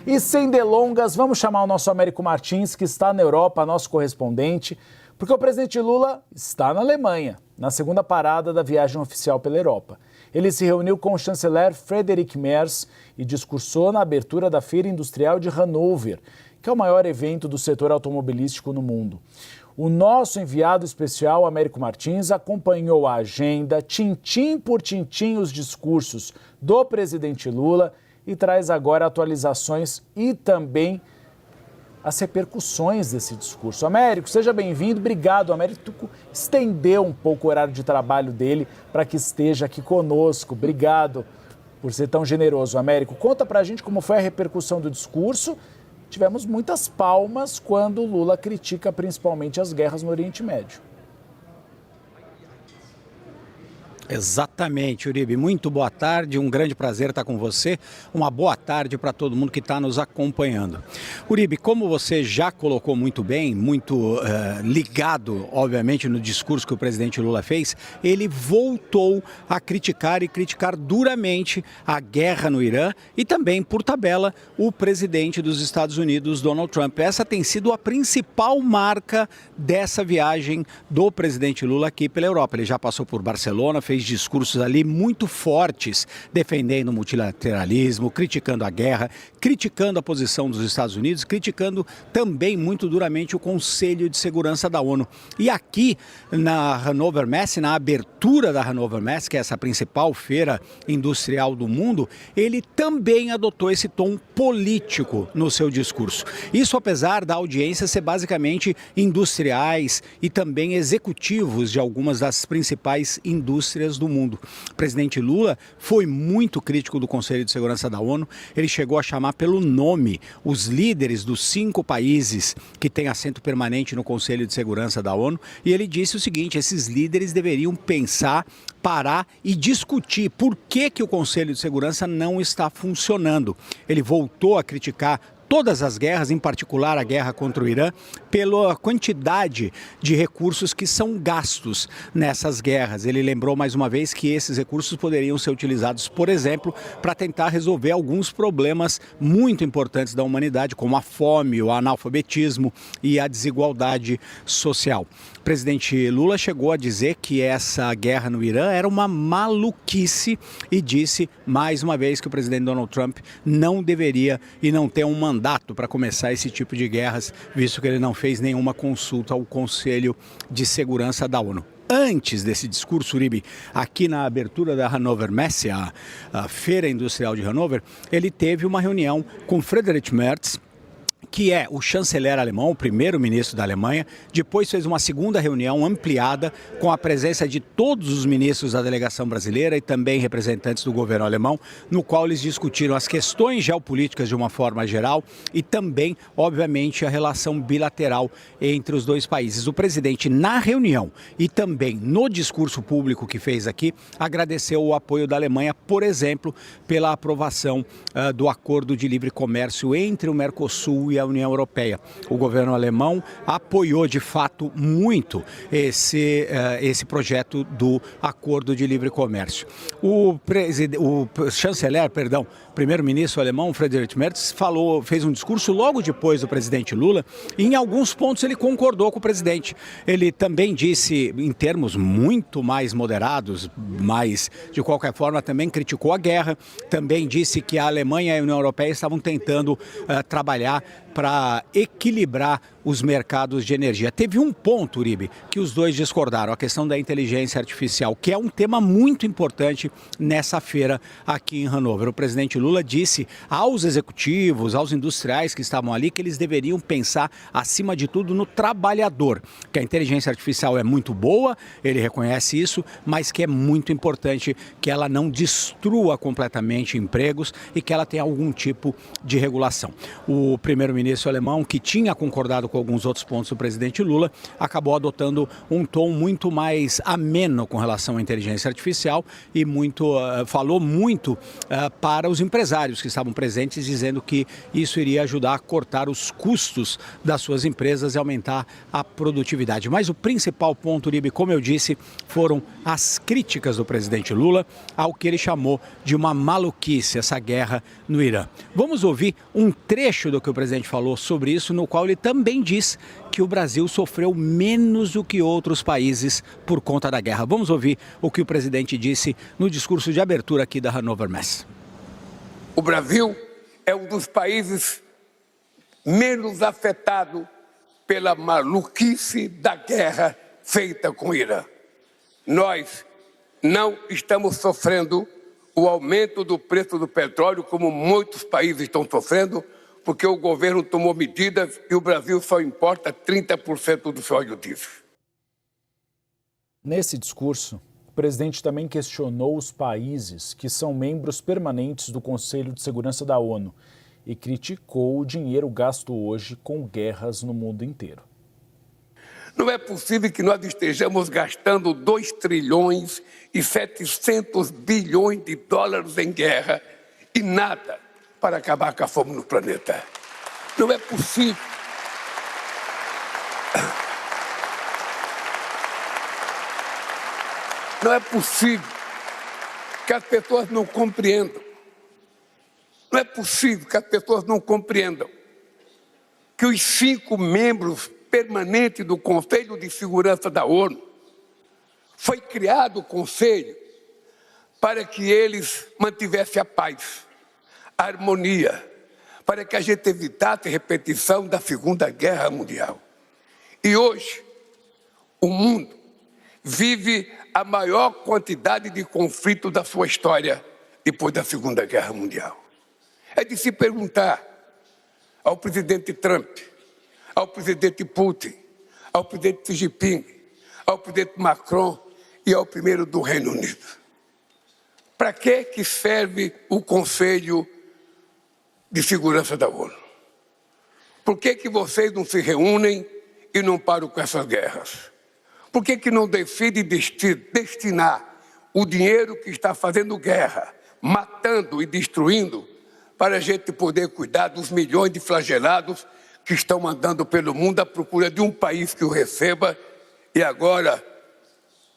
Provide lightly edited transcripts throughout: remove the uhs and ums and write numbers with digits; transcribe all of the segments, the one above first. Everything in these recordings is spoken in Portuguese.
E sem delongas, vamos chamar o nosso Américo Martins, que está na Europa, nosso correspondente, porque o presidente Lula está na Alemanha, na segunda parada da viagem oficial pela Europa. Ele se reuniu com o chanceler Friedrich Merz e discursou na abertura da Feira Industrial de Hannover, que é o maior evento do setor automobilístico no mundo. O nosso enviado especial, Américo Martins, acompanhou a agenda, tintim por tintim, os discursos do presidente Lula e traz agora atualizações e também as repercussões desse discurso. Américo, seja bem-vindo. Obrigado, Américo. Estendeu um pouco o horário de trabalho dele para que esteja aqui conosco. Obrigado por ser tão generoso, Américo. Conta pra gente como foi a repercussão do discurso. Tivemos muitas palmas quando Lula critica principalmente as guerras no Oriente Médio. Exatamente, Uribe. Muito boa tarde, um grande prazer estar com você. Uma boa tarde para todo mundo que está nos acompanhando. Uribe, como você já colocou muito bem, muito ligado, obviamente, no discurso que o presidente Lula fez, ele voltou a criticar e criticar duramente a guerra no Irã e também, por tabela, o presidente dos Estados Unidos, Donald Trump. Essa tem sido a principal marca dessa viagem do presidente Lula aqui pela Europa. Ele já passou por Barcelona, fez discursos ali muito fortes, defendendo o multilateralismo, criticando a guerra, criticando a posição dos Estados Unidos, criticando também muito duramente o Conselho de Segurança da ONU. E aqui na Hannover Messe, na abertura da Hannover Messe, que é essa principal feira industrial do mundo, ele também adotou esse tom político no seu discurso. Isso apesar da audiência ser basicamente industriais e também executivos de algumas das principais indústrias do mundo. O presidente Lula foi muito crítico do Conselho de Segurança da ONU. Ele chegou a chamar pelo nome os líderes dos 5 países que têm assento permanente no Conselho de Segurança da ONU e ele disse o seguinte: esses líderes deveriam pensar, parar e discutir por que o Conselho de Segurança não está funcionando. Ele voltou a criticar todas as guerras, em particular a guerra contra o Irã, pela quantidade de recursos que são gastos nessas guerras. Ele lembrou mais uma vez que esses recursos poderiam ser utilizados, por exemplo, para tentar resolver alguns problemas muito importantes da humanidade, como a fome, o analfabetismo e a desigualdade social. O presidente Lula chegou a dizer que essa guerra no Irã era uma maluquice e disse mais uma vez que o presidente Donald Trump não deveria e não tem um mandato para começar esse tipo de guerras, visto que ele não fez nenhuma consulta ao Conselho de Segurança da ONU. Antes desse discurso, Uribe, aqui na abertura da Hannover Messe, a Feira Industrial de Hannover, ele teve uma reunião com Friedrich Merz, que é o chanceler alemão, o primeiro-ministro da Alemanha. Depois fez uma segunda reunião ampliada com a presença de todos os ministros da delegação brasileira e também representantes do governo alemão, no qual eles discutiram as questões geopolíticas de uma forma geral e também, obviamente, a relação bilateral entre os dois países. O presidente, na reunião e também no discurso público que fez aqui, agradeceu o apoio da Alemanha, por exemplo, pela aprovação do acordo de livre comércio entre o Mercosul e a União Europeia. O governo alemão apoiou de fato muito esse projeto do acordo de livre comércio. O primeiro-ministro alemão, Friedrich Merz, fez um discurso logo depois do presidente Lula e em alguns pontos ele concordou com o presidente. Ele também disse, em termos muito mais moderados, mas de qualquer forma também criticou a guerra, também disse que a Alemanha e a União Europeia estavam tentando trabalhar para equilibrar os mercados de energia. Teve um ponto, Uribe, que os dois discordaram, a questão da inteligência artificial, que é um tema muito importante nessa feira aqui em Hannover. O presidente Lula disse aos executivos, aos industriais que estavam ali, que eles deveriam pensar, acima de tudo, no trabalhador, que a inteligência artificial é muito boa, ele reconhece isso, mas que é muito importante que ela não destrua completamente empregos e que ela tenha algum tipo de regulação. O primeiro-ministro alemão, que tinha concordado com alguns outros pontos do presidente Lula, acabou adotando um tom muito mais ameno com relação à inteligência artificial e falou muito para os empresários que estavam presentes, dizendo que isso iria ajudar a cortar os custos das suas empresas e aumentar a produtividade. Mas o principal ponto, Uribe, como eu disse, foram as críticas do presidente Lula ao que ele chamou de uma maluquice, essa guerra no Irã. Vamos ouvir um trecho do que o presidente falou sobre isso, no qual ele também diz que o Brasil sofreu menos do que outros países por conta da guerra. Vamos ouvir o que o presidente disse no discurso de abertura aqui da Hannover Messe. O Brasil é um dos países menos afetado pela maluquice da guerra feita com o Irã. Nós não estamos sofrendo o aumento do preço do petróleo como muitos países estão sofrendo, porque o governo tomou medidas e o Brasil só importa 30% do seu óleo diesel. Nesse discurso, o presidente também questionou os países que são membros permanentes do Conselho de Segurança da ONU e criticou o dinheiro gasto hoje com guerras no mundo inteiro. Não é possível que nós estejamos gastando 2 trilhões e 700 bilhões de dólares em guerra e nada para acabar com a fome no planeta. Não é possível. Não é possível que as pessoas não compreendam. Não é possível que as pessoas não compreendam que os 5 membros permanentes do Conselho de Segurança da ONU foi criado o Conselho para que eles mantivessem a paz, a harmonia, para que a gente evitasse a repetição da Segunda Guerra Mundial. E hoje, o mundo vive a maior quantidade de conflitos da sua história depois da Segunda Guerra Mundial. É de se perguntar ao presidente Trump, ao presidente Putin, ao presidente Xi Jinping, ao presidente Macron e ao primeiro do Reino Unido. Para que serve o Conselho de Segurança da ONU? Por que vocês não se reúnem e não param com essas guerras? Por que não decidem destinar o dinheiro que está fazendo guerra, matando e destruindo, para a gente poder cuidar dos milhões de flagelados que estão andando pelo mundo à procura de um país que o receba, e agora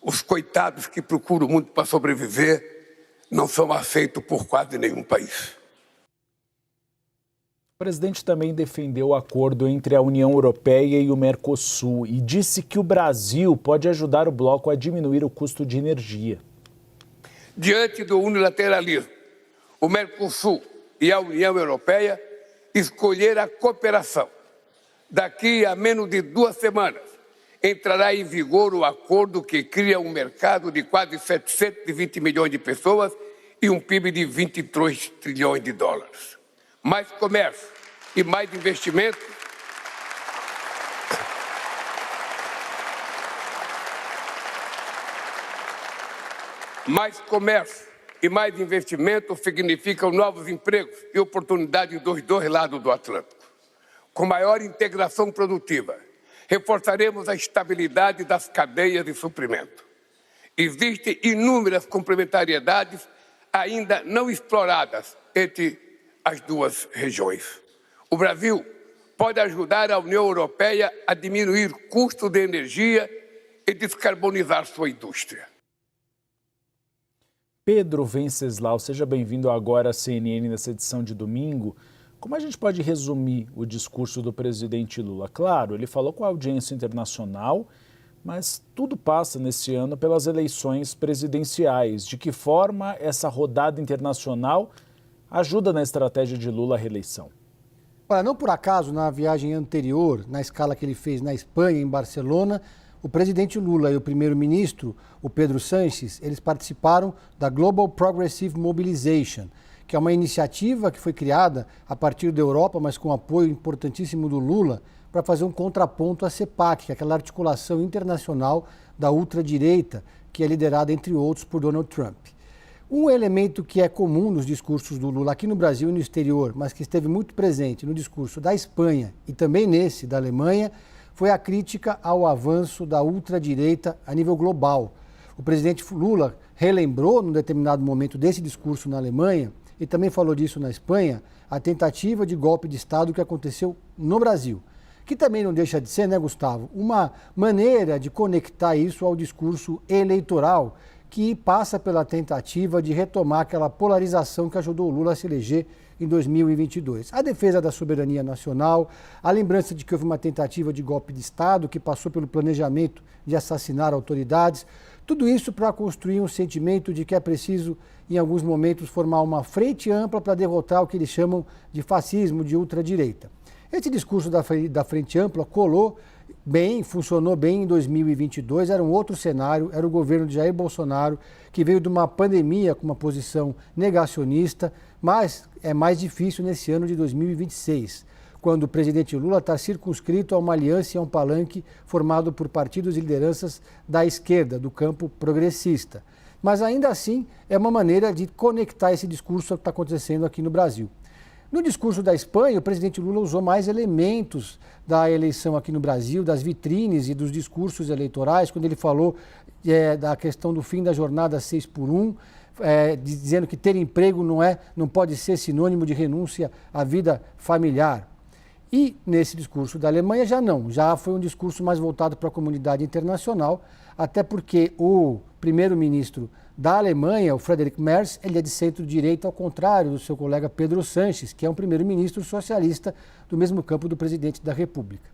os coitados que procuram o mundo para sobreviver não são aceitos por quase nenhum país. O presidente também defendeu o acordo entre a União Europeia e o Mercosul e disse que o Brasil pode ajudar o bloco a diminuir o custo de energia. Diante do unilateralismo, o Mercosul e a União Europeia escolheram a cooperação. Daqui a menos de 2 semanas, entrará em vigor o acordo que cria um mercado de quase 720 milhões de pessoas e um PIB de 23 trilhões de dólares. Mais comércio e mais investimento. Mais comércio e mais investimento significam novos empregos e oportunidades dos 2 lados do Atlântico. Com maior integração produtiva, reforçaremos a estabilidade das cadeias de suprimento. Existem inúmeras complementariedades ainda não exploradas entre as 2 regiões. O Brasil pode ajudar a União Europeia a diminuir custos de energia e descarbonizar sua indústria. Pedro Venceslau, seja bem-vindo agora à CNN nessa edição de domingo. Como a gente pode resumir o discurso do presidente Lula? Claro, ele falou com a audiência internacional, mas tudo passa nesse ano pelas eleições presidenciais. De que forma essa rodada internacional ajuda na estratégia de Lula à reeleição? Olha, não por acaso, na viagem anterior, na escala que ele fez na Espanha, em Barcelona, o presidente Lula e o primeiro-ministro, o Pedro Sánchez, eles participaram da Global Progressive Mobilization, que é uma iniciativa que foi criada a partir da Europa, mas com apoio importantíssimo do Lula, para fazer um contraponto à CEPAC, que é aquela articulação internacional da ultradireita, que é liderada, entre outros, por Donald Trump. Um elemento que é comum nos discursos do Lula aqui no Brasil e no exterior, mas que esteve muito presente no discurso da Espanha e também nesse da Alemanha, foi a crítica ao avanço da ultradireita a nível global. O presidente Lula relembrou, num determinado momento desse discurso na Alemanha, e também falou disso na Espanha, a tentativa de golpe de Estado que aconteceu no Brasil. Que também não deixa de ser, né, Gustavo, uma maneira de conectar isso ao discurso eleitoral, que passa pela tentativa de retomar aquela polarização que ajudou o Lula a se eleger em 2022. A defesa da soberania nacional, a lembrança de que houve uma tentativa de golpe de Estado que passou pelo planejamento de assassinar autoridades, tudo isso para construir um sentimento de que é preciso, em alguns momentos, formar uma frente ampla para derrotar o que eles chamam de fascismo, de ultradireita. Esse discurso da frente ampla colou bem, funcionou bem em 2022, era um outro cenário, era o governo de Jair Bolsonaro, que veio de uma pandemia com uma posição negacionista, mas é mais difícil nesse ano de 2026, quando o presidente Lula está circunscrito a uma aliança e a um palanque formado por partidos e lideranças da esquerda, do campo progressista. Mas ainda assim é uma maneira de conectar esse discurso ao que está acontecendo aqui no Brasil. No discurso da Espanha, o presidente Lula usou mais elementos da eleição aqui no Brasil, das vitrines e dos discursos eleitorais, quando ele falou da questão do fim da jornada 6x1, dizendo que ter emprego não pode ser sinônimo de renúncia à vida familiar. E nesse discurso da Alemanha já foi um discurso mais voltado para a comunidade internacional, até porque o primeiro-ministro da Alemanha, o Friedrich Merz, ele é de centro-direita, ao contrário do seu colega Pedro Sánchez, que é um primeiro-ministro socialista do mesmo campo do presidente da República.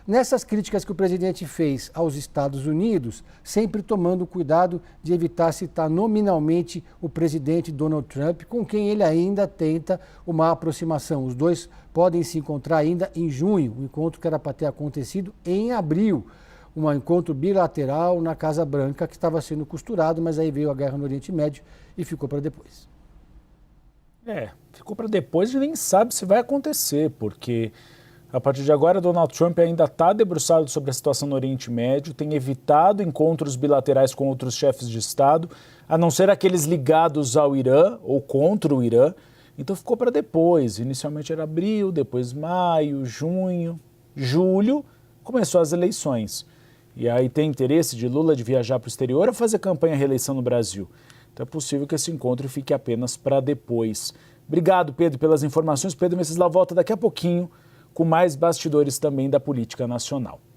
Nessas críticas que o presidente fez aos Estados Unidos, sempre tomando cuidado de evitar citar nominalmente o presidente Donald Trump, com quem ele ainda tenta uma aproximação. Os dois podem se encontrar ainda em junho, um encontro que era para ter acontecido em abril. Um encontro bilateral na Casa Branca que estava sendo costurado, mas aí veio a guerra no Oriente Médio e ficou para depois. Ficou para depois e nem sabe se vai acontecer, porque a partir de agora Donald Trump ainda está debruçado sobre a situação no Oriente Médio, tem evitado encontros bilaterais com outros chefes de Estado, a não ser aqueles ligados ao Irã ou contra o Irã, então ficou para depois. Inicialmente era abril, depois maio, junho, julho, começou as eleições. E aí tem interesse de Lula de viajar para o exterior ou fazer campanha à reeleição no Brasil. Então é possível que esse encontro fique apenas para depois. Obrigado, Pedro, pelas informações. Pedro Venceslau volta daqui a pouquinho com mais bastidores também da política nacional.